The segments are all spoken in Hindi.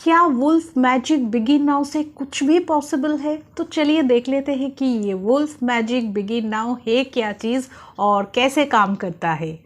क्या वुल्फ मैजिक बिगिन नाउ से कुछ भी पॉसिबल है? तो चलिए देख लेते हैं कि ये वुल्फ मैजिक बिगिन नाउ है क्या चीज़ और कैसे काम करता है।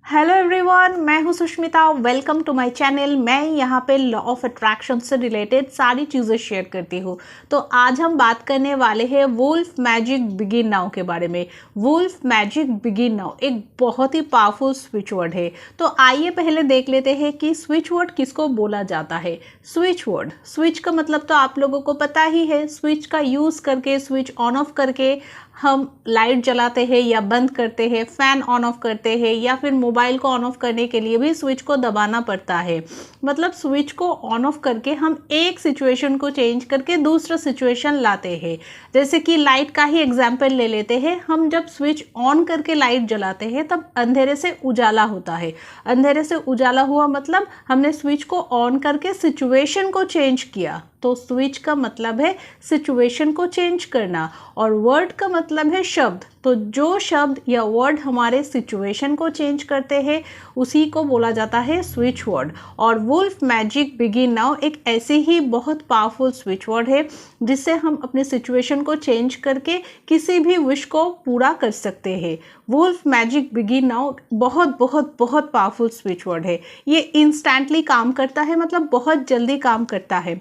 हेलो एवरीवन, मैं हूं Sushmita. Welcome to my channel. मैं यहाँ पे लॉ ऑफ अट्रैक्शन से रिलेटेड सारी चीज़ें शेयर करती हूँ। तो आज हम बात करने वाले हैं वुल्फ मैजिक बिगिन नाउ के बारे में। वुल्फ मैजिक बिगिन नाउ एक बहुत ही पावरफुल स्विच वर्ड है। तो आइए पहले देख लेते हैं कि स्विच वर्ड किसको बोला जाता है। स्विच वर्ड, स्विच का मतलब तो आप लोगों को पता ही है। स्विच का यूज़ करके, स्विच ऑन ऑफ करके हम लाइट जलाते हैं या बंद करते हैं, फ़ैन ऑन ऑफ करते हैं, या फिर मोबाइल को ऑन ऑफ करने के लिए भी स्विच को दबाना पड़ता है। मतलब स्विच को ऑन ऑफ करके हम एक सिचुएशन को चेंज करके दूसरा सिचुएशन लाते हैं। जैसे कि लाइट का ही एग्जाम्पल ले लेते हैं। हम जब स्विच ऑन करके लाइट जलाते हैं तब अंधेरे से उजाला होता है। अंधेरे से उजाला हुआ मतलब हमने स्विच को ऑन करके सिचुएशन को चेंज किया। तो स्विच का मतलब है सिचुएशन को चेंज करना, और वर्ड का मतलब है शब्द। तो जो शब्द या वर्ड हमारे सिचुएशन को चेंज करते हैं उसी को बोला जाता है स्विच वर्ड। और वुल्फ मैजिक बिगिन नाउ एक ऐसी ही बहुत पावरफुल स्विच वर्ड है जिससे हम अपने सिचुएशन को चेंज करके किसी भी विश को पूरा कर सकते हैं। वुल्फ मैजिक बिगिन नाउ बहुत बहुत बहुत पावरफुल स्विच वर्ड है। ये इंस्टेंटली काम करता है, मतलब बहुत जल्दी काम करता है।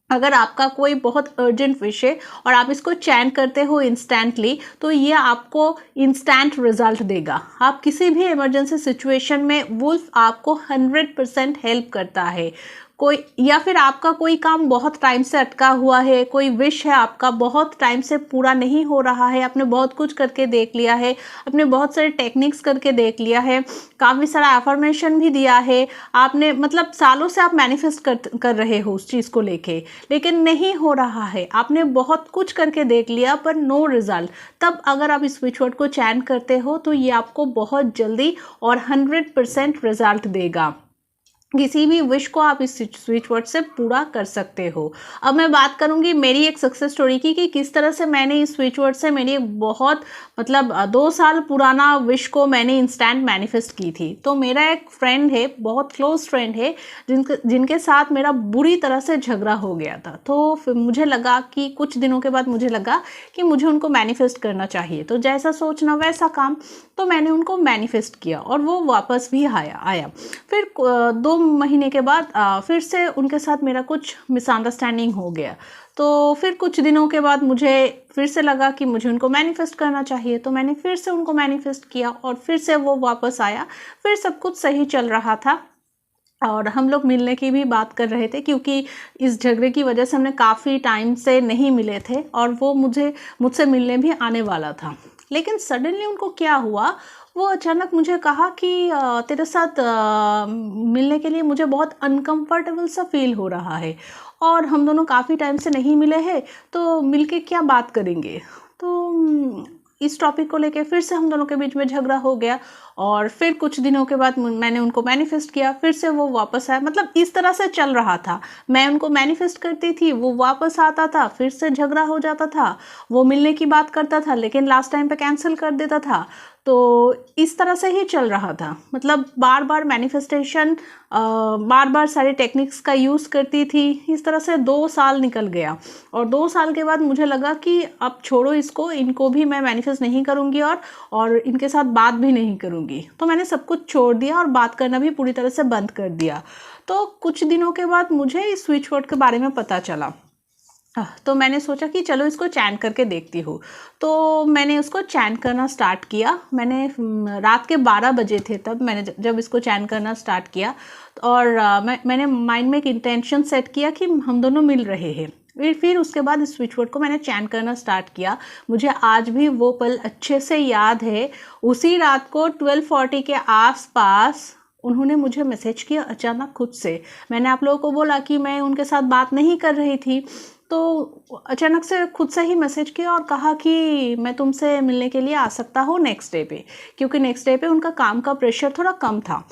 अगर आपका कोई बहुत अर्जेंट विश है और आप इसको चैन करते हो इंस्टेंटली, तो ये आपको इंस्टेंट रिजल्ट देगा। आप किसी भी इमरजेंसी सिचुएशन में वुल्फ आपको 100% हेल्प करता है। कोई या फिर आपका कोई काम बहुत टाइम से अटका हुआ है, कोई विश है आपका बहुत टाइम से पूरा नहीं हो रहा है, आपने बहुत कुछ करके देख लिया है, आपने बहुत सारे टेक्निक्स करके देख लिया है, काफ़ी सारा अफर्मेशन भी दिया है, आपने मतलब सालों से आप मैनिफेस्ट कर रहे हो उस चीज़ को लेके, लेकिन नहीं हो रहा है। आपने बहुत कुछ करके देख लिया पर नो रिजल्ट। तब अगर आप इस स्विच वर्ड को चैन करते हो तो ये आपको बहुत जल्दी और 100% रिजल्ट देगा। किसी भी विश को आप इस स्विच वर्ड से पूरा कर सकते हो। अब मैं बात करूंगी मेरी एक सक्सेस स्टोरी की कि किस तरह से मैंने इस स्विच वर्ड से मेरी एक बहुत मतलब 2 साल पुराना विश को मैंने इंस्टेंट मैनिफेस्ट की थी। तो मेरा एक फ्रेंड है, बहुत क्लोज फ्रेंड है, जिनके साथ मेरा बुरी तरह से झगड़ा हो गया था। तो फिर मुझे लगा कि कुछ दिनों के बाद मुझे लगा कि मुझे उनको मैनिफेस्ट करना चाहिए। तो जैसा सोचना वैसा काम, तो मैंने उनको मैनिफेस्ट किया और वो वापस भी आया। फिर 2 महीने के बाद फिर से उनके साथ मेरा कुछ मिसअंडरस्टैंडिंग हो गया। तो फिर कुछ दिनों के बाद मुझे फिर से लगा कि मुझे उनको मैनिफेस्ट करना चाहिए। तो मैंने फिर से उनको मैनिफेस्ट किया और फिर से वो वापस आया। फिर सब कुछ सही चल रहा था और हम लोग मिलने की भी बात कर रहे थे, क्योंकि इस झगड़े की वजह से हमने काफ़ी टाइम से नहीं मिले थे और वो मुझसे मिलने भी आने वाला था। लेकिन सडनली उनको क्या हुआ, वो अचानक मुझे कहा कि तेरे साथ मिलने के लिए मुझे बहुत अनकंफर्टेबल सा फील हो रहा है और हम दोनों काफ़ी टाइम से नहीं मिले हैं, तो मिलके क्या बात करेंगे। तो इस टॉपिक को लेके फिर से हम दोनों के बीच में झगड़ा हो गया और फिर कुछ दिनों के बाद मैंने उनको मैनिफेस्ट किया, फिर से वो वापस आया। मतलब इस तरह से चल रहा था। मैं उनको मैनिफेस्ट करती थी, वो वापस आता था, फिर से झगड़ा हो जाता था। वो मिलने की बात करता था लेकिन लास्ट टाइम पे कैंसिल कर देता था। तो इस तरह से ही चल रहा था। मतलब बार बार मैनिफेस्टेशन, बार बार सारे टेक्निक्स का यूज़ करती थी। इस तरह से 2 साल निकल गया और 2 साल के बाद मुझे लगा कि अब छोड़ो इसको, इनको भी मैं मैनिफेस्ट नहीं करूँगी और इनके साथ बात भी नहीं करूँगी। तो मैंने सब कुछ छोड़ दिया और बात करना भी पूरी तरह से बंद कर दिया। तो कुछ दिनों के बाद मुझे इस स्विच वर्ड के बारे में पता चला। तो मैंने सोचा कि चलो इसको चैन करके देखती हूँ। तो मैंने उसको चैन करना स्टार्ट किया। मैंने रात के 12 बजे थे तब मैंने जब इसको चैन करना स्टार्ट किया। और मैंने माइंड में एक इंटेंशन सेट किया कि हम दोनों मिल रहे हैं। फिर उसके बाद इस स्विच वर्ड को मैंने चैन करना स्टार्ट किया। मुझे आज भी वो पल अच्छे से याद है। उसी रात को 12:40 के आसपास उन्होंने मुझे मैसेज किया अचानक खुद से। मैंने आप लोगों को बोला कि मैं उनके साथ बात नहीं कर रही थी, तो अचानक से खुद से ही मैसेज किया और कहा कि मैं तुमसे मिलने के लिए आ सकता हूँ नेक्स्ट डे पे, क्योंकि नेक्स्ट डे पे उनका काम का प्रेशर थोड़ा कम था।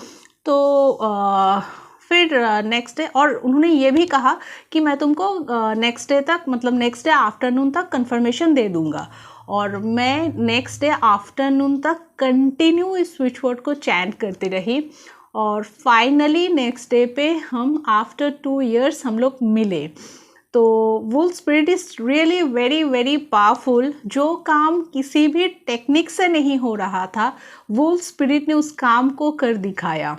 तो फिर नेक्स्ट डे, और उन्होंने ये भी कहा कि मैं तुमको नेक्स्ट डे तक, मतलब नेक्स्ट डे आफ्टरनून तक कंफर्मेशन दे दूँगा। और मैं नेक्स्ट डे आफ्टरनून तक कंटिन्यू इस स्विच वर्ड को चैंट करती रही और फाइनली नेक्स्ट डे पे हम आफ्टर 2 years हम लोग मिले। तो wolf spirit is really very very powerful. जो काम किसी भी टेक्निक से नहीं हो रहा था, वुल्फ स्पिरिट ने उस काम को कर दिखाया।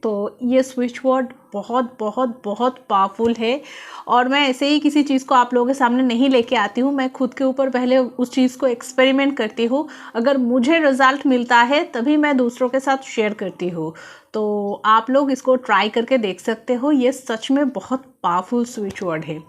तो ये स्विच वर्ड बहुत बहुत बहुत पावरफुल है और मैं ऐसे ही किसी चीज़ को आप लोगों के सामने नहीं लेके आती हूँ। मैं खुद के ऊपर पहले उस चीज़ को एक्सपेरिमेंट करती हूँ, अगर मुझे रिज़ल्ट मिलता है तभी मैं दूसरों के साथ शेयर करती हूँ। तो आप लोग इसको ट्राई करके देख सकते हो, ये सच में बहुत पावरफुल स्विच वर्ड है।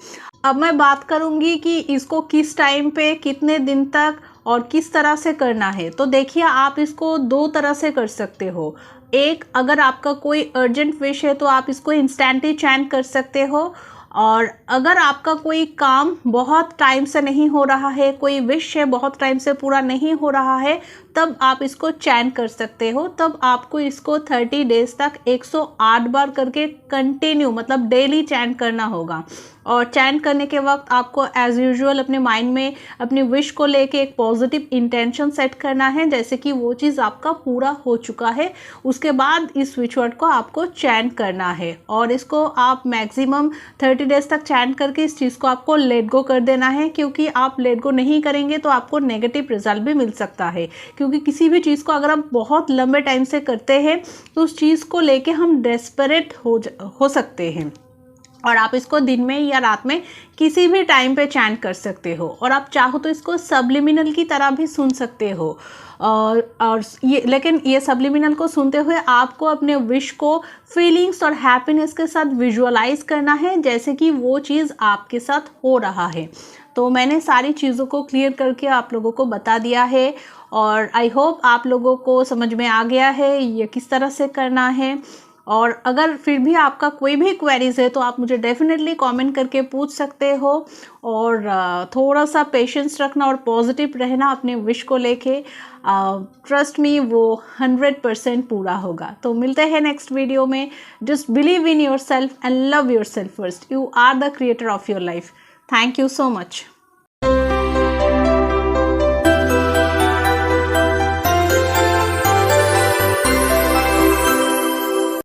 अब मैं बात करूँगी कि इसको किस टाइम पे, कितने दिन तक और किस तरह से करना है। तो देखिए, आप इसको 2 तरह से कर सकते हो। एक, अगर आपका कोई अर्जेंट विश है तो आप इसको इंस्टेंटली चैंट कर सकते हो, और अगर आपका कोई काम बहुत टाइम से नहीं हो रहा है, कोई विश है बहुत टाइम से पूरा नहीं हो रहा है, तब आप इसको चैंट कर सकते हो। तब आपको इसको 30 डेज तक 108 बार करके कंटिन्यू, मतलब डेली चैंट करना होगा। और चैंट करने के वक्त आपको एज़ यूजुअल अपने माइंड में अपनी विश को लेके एक पॉजिटिव इंटेंशन सेट करना है, जैसे कि वो चीज़ आपका पूरा हो चुका है। उसके बाद इस स्विच वर्ड को आपको चैंट करना है और इसको आप मैक्सिमम 30 डेज तक चैंट करके इस चीज़ को आपको लेट गो कर देना है, क्योंकि आप लेट गो नहीं करेंगे तो आपको नेगेटिव रिजल्ट भी मिल सकता है। क्योंकि किसी भी चीज़ को अगर आप बहुत लंबे टाइम से करते हैं तो उस चीज़ को लेके हम डेस्परेट हो सकते हैं। और आप इसको दिन में या रात में किसी भी टाइम पे चैंट कर सकते हो, और आप चाहो तो इसको सब्लिमिनल की तरह भी सुन सकते हो। और ये, लेकिन ये सब्लिमिनल को सुनते हुए आपको अपने विश को फीलिंग्स और हैप्पीनेस के साथ विजुअलाइज करना है, जैसे कि वो चीज़ आपके साथ हो रहा है। तो मैंने सारी चीज़ों को क्लियर करके आप लोगों को बता दिया है और आई होप आप लोगों को समझ में आ गया है ये किस तरह से करना है। और अगर फिर भी आपका कोई भी क्वेरीज है तो आप मुझे डेफिनेटली कमेंट करके पूछ सकते हो, और थोड़ा सा पेशेंस रखना और पॉजिटिव रहना अपने विश को लेके। ट्रस्ट मी, वो 100% पूरा होगा। तो मिलते हैं नेक्स्ट वीडियो में। Just believe in yourself and love yourself first. You are the creator of your life. Thank you so much.